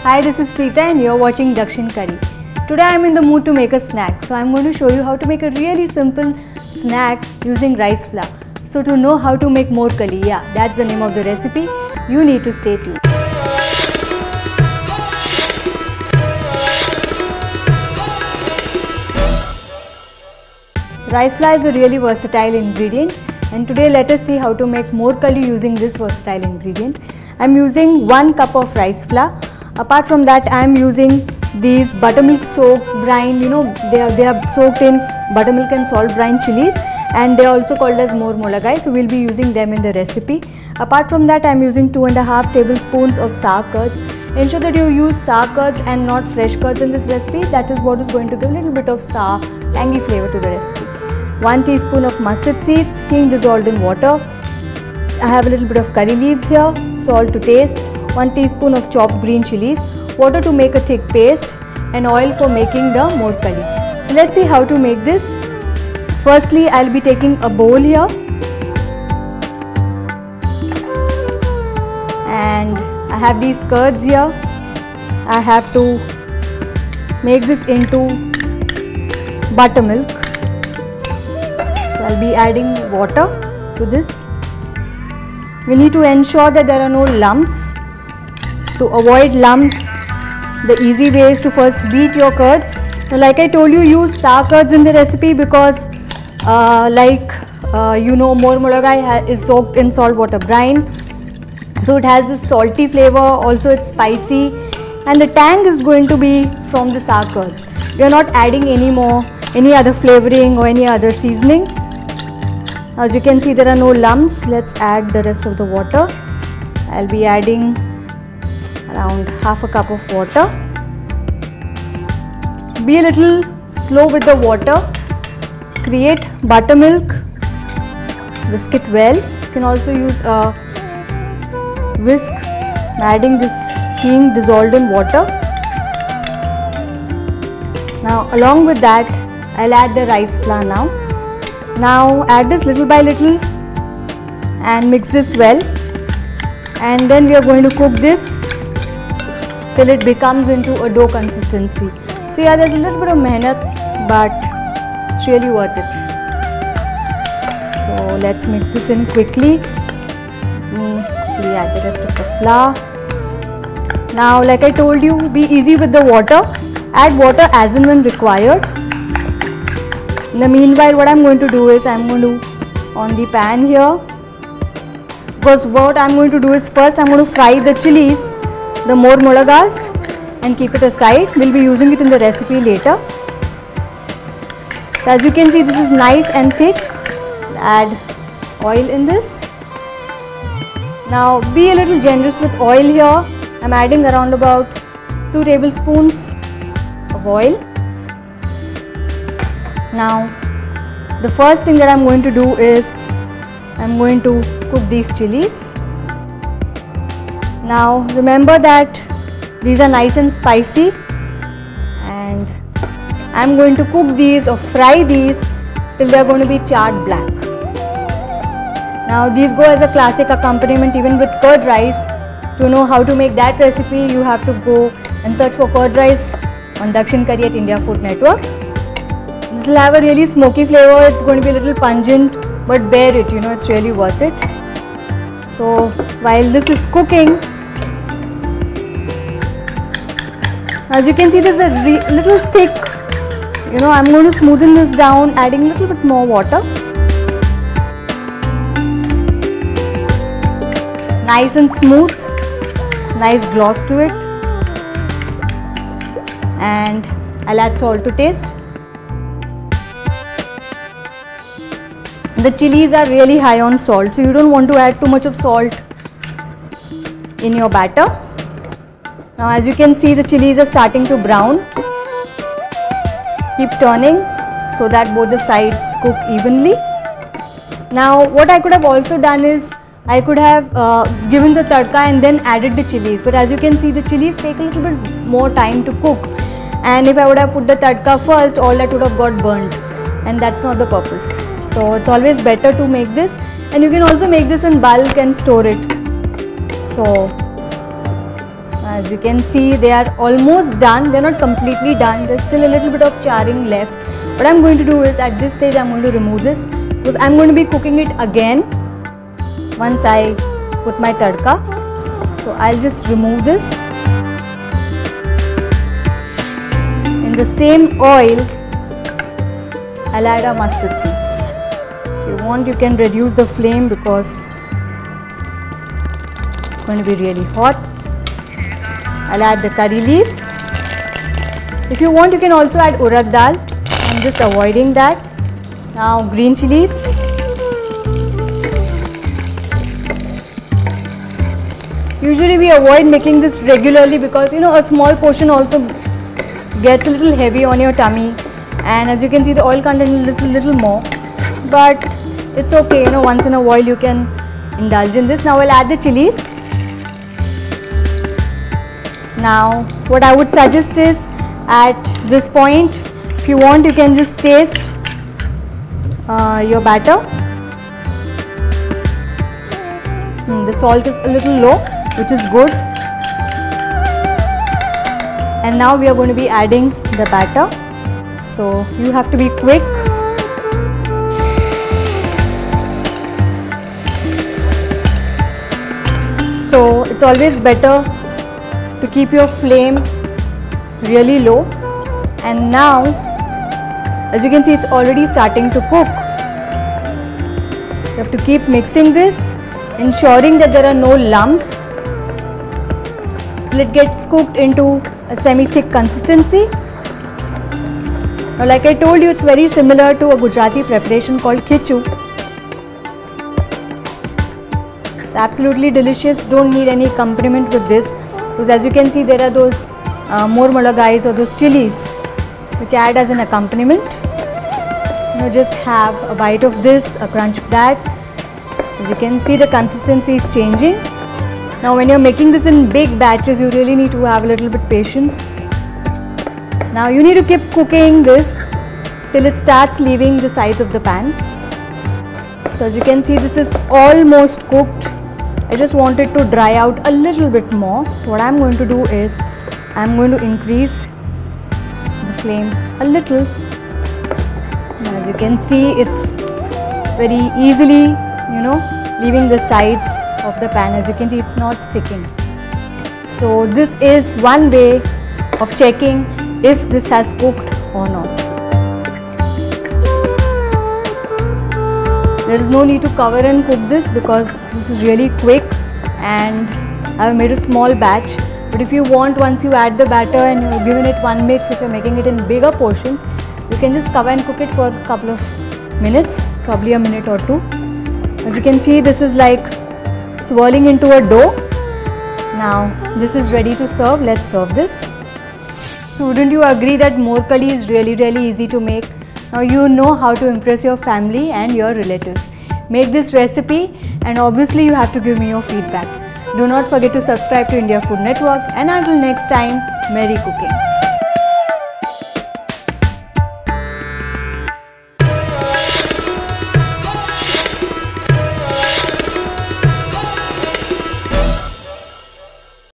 Hi, this is Preeta and you're watching Dakshin Curry. Today I'm in the mood to make a snack. So I'm going to show you how to make a really simple snack using rice flour. So to know how to make more kali, yeah, that's the name of the recipe. You need to stay tuned. Rice flour is a really versatile ingredient, and today let us see how to make more kali using this versatile ingredient. I'm using 1 cup of rice flour. Apart from that, I am using these buttermilk soaked brine. They are soaked in buttermilk and salt brine chilies, and they are also called as more molagai. So we'll be using them in the recipe. Apart from that, I am using 2.5 tablespoons of sour curds. Ensure that you use sour curds and not fresh curds in this recipe. That is what is going to give a little bit of sour, tangy flavor to the recipe. 1 teaspoon of mustard seeds, hing dissolved in water. I have a little bit of curry leaves here, salt to taste, 1 teaspoon of chopped green chilies, water to make a thick paste, and oil for making the more curry. So let's see how to make this. Firstly, I'll be taking a bowl here, and I have these curds here. I have to make this into buttermilk. So I'll be adding water to this. We need to ensure that there are no lumps. To avoid lumps, the easy way is to first beat your curds. So like I told you, use sour curds in the recipe because more molagai is soaked in salt water brine. So it has this salty flavor, also it's spicy, and the tang is going to be from the sour curds. We are not adding any other flavoring or any other seasoning. As you can see, there are no lumps. Let's add the rest of the water. I'll be adding around half a cup of water. Be a little slow with the water. Create buttermilk. Whisk it well. You can also use a whisk, adding this hing dissolved in water. Now along with that, I'll add the rice flour now. Now add this little by little and mix this well, and then we are going to cook this till it becomes into a dough consistency. So yeah, there's a little bit of mehnat, but it's really worth it. So let's mix this in quickly. We add the rest of the flour. Now like I told you, be easy with the water. Add water as and when required. In the meanwhile, what I'm going to do is I'm going to on the pan here, because what I'm going to do is first I'm going to fry the chilies, the more molagas, and keep it aside. We'll be using it in the recipe later. So as you can see, this is nice and thick. Add oil in this. Now be a little generous with oil here. I'm adding around about 2 tablespoons of oil. Now the first thing that I'm going to do is I'm going to cook these chilies. Now remember that these are nice and spicy, and I'm going to cook these or fry these till they are going to be charred black. Now these go as a classic accompaniment even with curd rice. To know how to make that recipe, you have to go and search for curd rice on Dakshin Curry at India Food Network. This will have a really smoky flavor. It's going to be a little pungent, but bear it, it's really worth it. So while this is cooking, as you can see, this is a little thick. I'm going to smoothen this down, adding a little bit more water. It's nice and smooth, nice gloss to it, and I'll add salt to taste. The chilies are really high on salt, so you don't want to add too much of salt in your batter. Now as you can see, the chilies are starting to brown. Keep turning so that both the sides cook evenly. Now what I could have also done is I could have given the tadka and then added the chilies, but as you can see, the chilies take a little bit more time to cook, and if I would have put the tadka first, all that would have got burnt, and that's not the purpose. So it's always better to make this, and you can also make this in bulk and store it. So As you can see, they are almost done. They are not completely done. There is still a little bit of charring left. What I am going to do is, at this stage I am going to remove this, because I am going to be cooking it again once I put my tadka. So I'll just remove this. In the same oil, I'll add our mustard seeds. If you want, you can reduce the flame because it's going to be really hot. I'll add the curry leaves. If you want, you can also add urad dal. I'm just avoiding that. Now green chilies. Usually we avoid making this regularly because a small portion also gets a little heavy on your tummy, and as you can see the oil content is a little more, but it's okay, once in a while you can indulge in this. Now I'll add the chilies. Now what I would suggest is, at this point, if you want, you can just taste your batter. The salt is a little low, which is good. And now we are going to be adding the batter. So you have to be quick. So it's always better to keep your flame really low. And now, as you can see, it's already starting to cook. You have to keep mixing this, ensuring that there are no lumps till it gets cooked into a semi-thick consistency. Now, like I told you, it's very similar to a Gujarati preparation called khichu. It's absolutely delicious. Don't need any accompaniment with this, because as you can see, there are those more mulagais or those chilies which add as an accompaniment. Just have a bite of this, a crunch of that. As you can see, the consistency is changing. Now when you're making this in big batches, you really need to have a little bit patience. Now you need to keep cooking this till it starts leaving the sides of the pan. So as you can see, this is almost cooked. I just want it to dry out a little bit more. So what I'm going to do is, I'm going to increase the flame a little. Now, as you can see, it's very easily, leaving the sides of the pan. As you can see, it's not sticking. So this is one way of checking if this has cooked or not. There is no need to cover and cook this because this is really quick, and I have made a small batch. But if you want, once you add the batter and you're giving it one mix, if you're making it in bigger portions, you can just cover and cook it for a couple of minutes, probably a minute or two. As you can see, this is like swirling into a dough. Now this is ready to serve. Let's serve this. So wouldn't you agree that more curry is really easy to make? Now you know how to impress your family and your relatives. Make this recipe, and obviously you have to give me your feedback. Do not forget to subscribe to India Food Network, and until next time, merry cooking.